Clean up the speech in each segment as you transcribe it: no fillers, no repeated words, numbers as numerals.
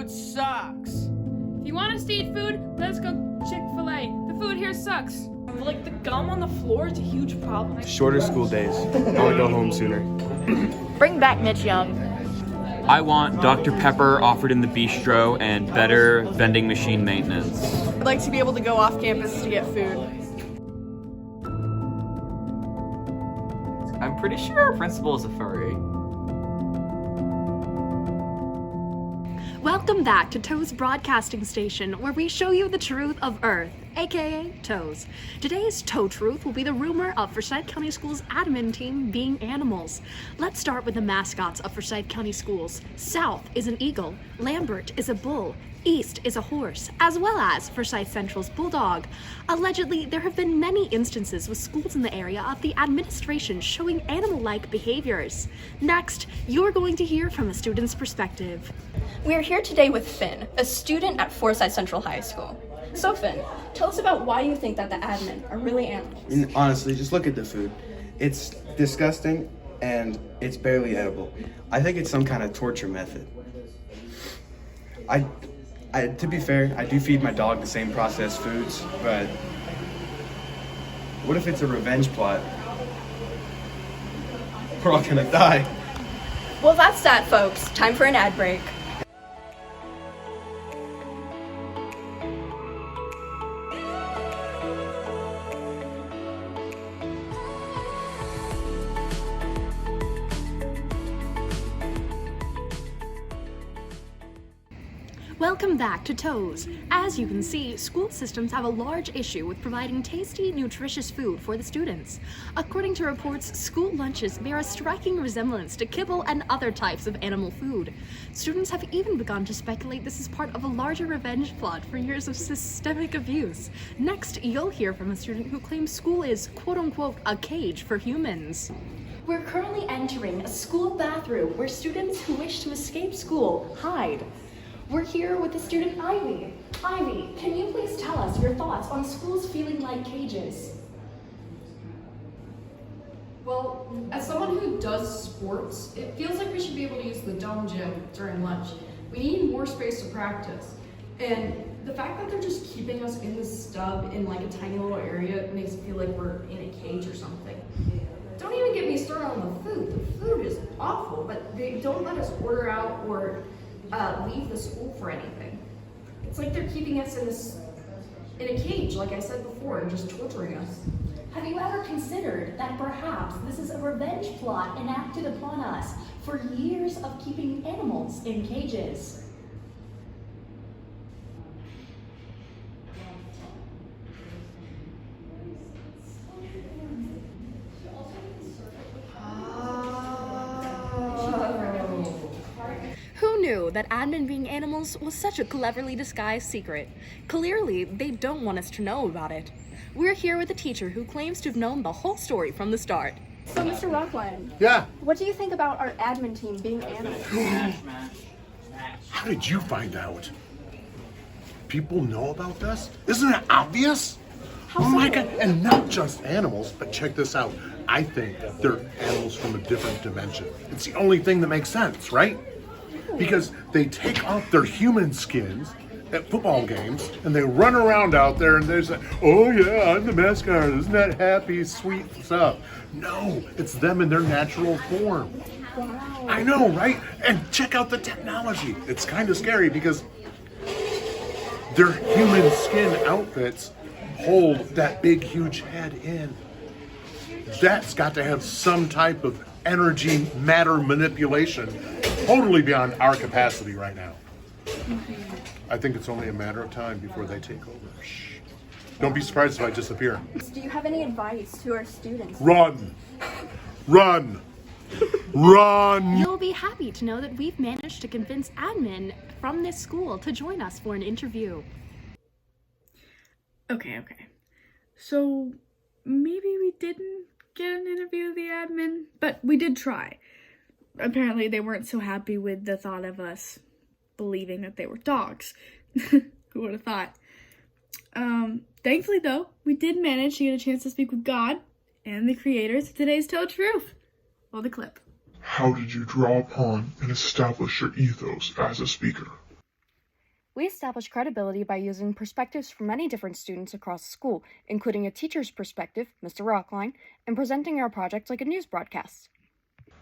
food sucks. If you want us to eat food, let's go Chick-fil-A. The food here sucks. Like, the gum on the floor is a huge problem. Shorter school days. I want to go home sooner. Bring back Mitch Young. I want Dr. Pepper offered in the bistro and better vending machine maintenance. I'd like to be able to go off campus to get food. I'm pretty sure our principal is a furry. Welcome back to Toes Broadcasting Station, where we show you the truth of Earth, aka Toes. Today's Toe Truth will be the rumor of Forsyth County Schools' admin team being animals. Let's start with the mascots of Forsyth County Schools. South is an eagle, Lambert is a bull, East is a horse, as well as Forsyth Central's bulldog. Allegedly, there have been many instances with schools in the area of the administration showing animal-like behaviors. Next, you're going to hear from a student's perspective. We're here today with Finn, a student at Forsyth Central High School. So Finn, tell us about why you think that the admin are really animals. And honestly, just look at the food. It's disgusting and it's barely edible. I think it's some kind of torture method. To be fair, I do feed my dog the same processed foods, but what if it's a revenge plot? We're all gonna die. Well, that's that, folks. Time for an ad break. Welcome back to Toes. As you can see, school systems have a large issue with providing tasty, nutritious food for the students. According to reports, school lunches bear a striking resemblance to kibble and other types of animal food. Students have even begun to speculate this is part of a larger revenge plot for years of systemic abuse. Next, you'll hear from a student who claims school is, quote-unquote, a cage for humans. We're currently entering a school bathroom where students who wish to escape school hide. We're here with the student Ivy. Ivy, can you please tell us your thoughts on schools feeling like cages? Well, as someone who does sports, it feels like we should be able to use the dome gym during lunch. We need more space to practice. And the fact that they're just keeping us in the stub in like a tiny little area makes it feel like we're in a cage or something. Don't even get me started on the food. The food is awful, but they don't let us order out or leave the school for anything. It's like they're keeping us in a cage, like I said before, and just torturing us. Have you ever considered that perhaps this is a revenge plot enacted upon us for years of keeping animals in cages? Who knew that admin being animals was such a cleverly disguised secret? Clearly, they don't want us to know about it. We're here with a teacher who claims to have known the whole story from the start. So Mr. Rockland, Yeah. what do you think about our admin team being animals? How did you find out? People know about this? Isn't it obvious? Oh my God, and not just animals, but check this out. I think they're animals from a different dimension. It's the only thing that makes sense, right? Because they take off their human skins at football games and they run around out there and they say, oh yeah, I'm the mascot, isn't that happy, sweet stuff? No, it's them in their natural form. Wow. I know, right? And check out the technology. It's kind of scary because their human skin outfits hold that big, huge head in. That's got to have some type of energy, matter manipulation, totally beyond our capacity right now. I think it's only a matter of time before they take over. Shh. Don't be surprised if I disappear. Do you have any advice to our students? Run! Run! Run! You'll be happy to know that we've managed to convince admin from this school to join us for an interview. Okay. So maybe we didn't get an interview with the admin, but we did try. Apparently they weren't so happy with the thought of us believing that they were dogs. Who would have thought? Thankfully though, we did manage to get a chance to speak with God and the creators of today's Tell Truth. Roll the clip. How did you draw upon and establish your ethos as a speaker? We establish credibility by using perspectives from many different students across the school, including a teacher's perspective, Mr. Rockline, and presenting our project like a news broadcast.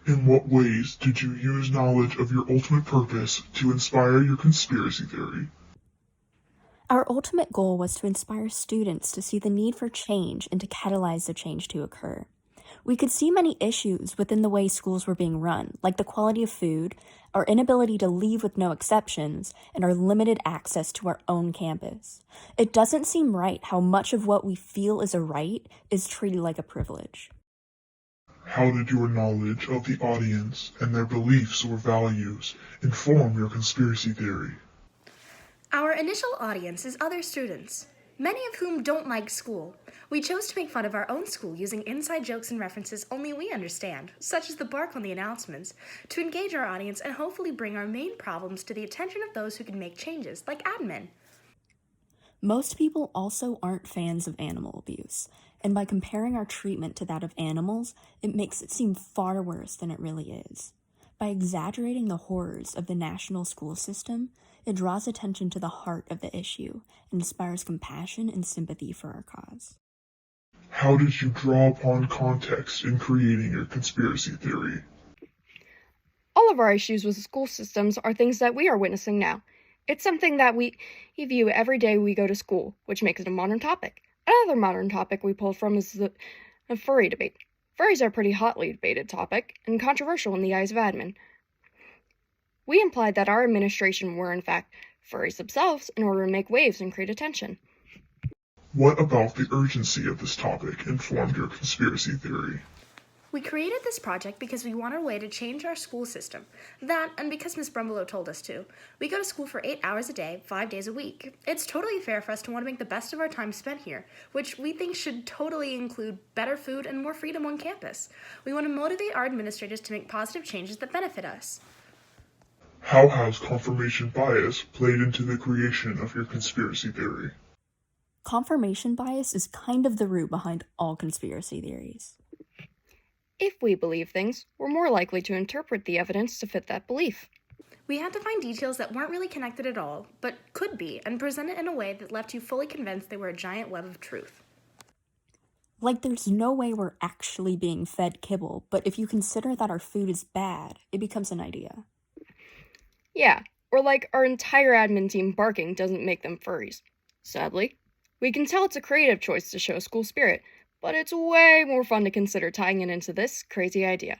In what ways did you use knowledge of your ultimate purpose to inspire your conspiracy theory? Our ultimate goal was to inspire students to see the need for change and to catalyze the change to occur. We could see many issues within the way schools were being run, like the quality of food, our inability to leave with no exceptions, and our limited access to our own campus. It doesn't seem right how much of what we feel is a right is treated like a privilege. How did your knowledge of the audience and their beliefs or values inform your conspiracy theory? Our initial audience is other students, many of whom don't like school. We chose to make fun of our own school using inside jokes and references only we understand, such as the bark on the announcements, to engage our audience and hopefully bring our main problems to the attention of those who can make changes, like admin. Most people also aren't fans of animal abuse, and by comparing our treatment to that of animals, it makes it seem far worse than it really is. By exaggerating the horrors of the national school system, it draws attention to the heart of the issue and inspires compassion and sympathy for our cause. How did you draw upon context in creating your conspiracy theory? All of our issues with the school systems are things that we are witnessing now. It's something that we view every day we go to school, which makes it a modern topic. Another modern topic we pulled from is the furry debate. Furries are a pretty hotly debated topic and controversial in the eyes of admin. We implied that our administration were, in fact, furries themselves in order to make waves and create attention. What about the urgency of this topic informed your conspiracy theory? We created this project because we wanted a way to change our school system. That, and because Miss Brumbelow told us to. We go to school for 8 hours a day, 5 days a week. It's totally fair for us to want to make the best of our time spent here, which we think should totally include better food and more freedom on campus. We want to motivate our administrators to make positive changes that benefit us. How has confirmation bias played into the creation of your conspiracy theory? Confirmation bias is kind of the root behind all conspiracy theories. If we believe things, we're more likely to interpret the evidence to fit that belief. We had to find details that weren't really connected at all, but could be, and present it in a way that left you fully convinced they were a giant web of truth. Like, there's no way we're actually being fed kibble, but if you consider that our food is bad, it becomes an idea. Yeah, or like our entire admin team barking doesn't make them furries. Sadly, we can tell it's a creative choice to show school spirit, but it's way more fun to consider tying it into this crazy idea.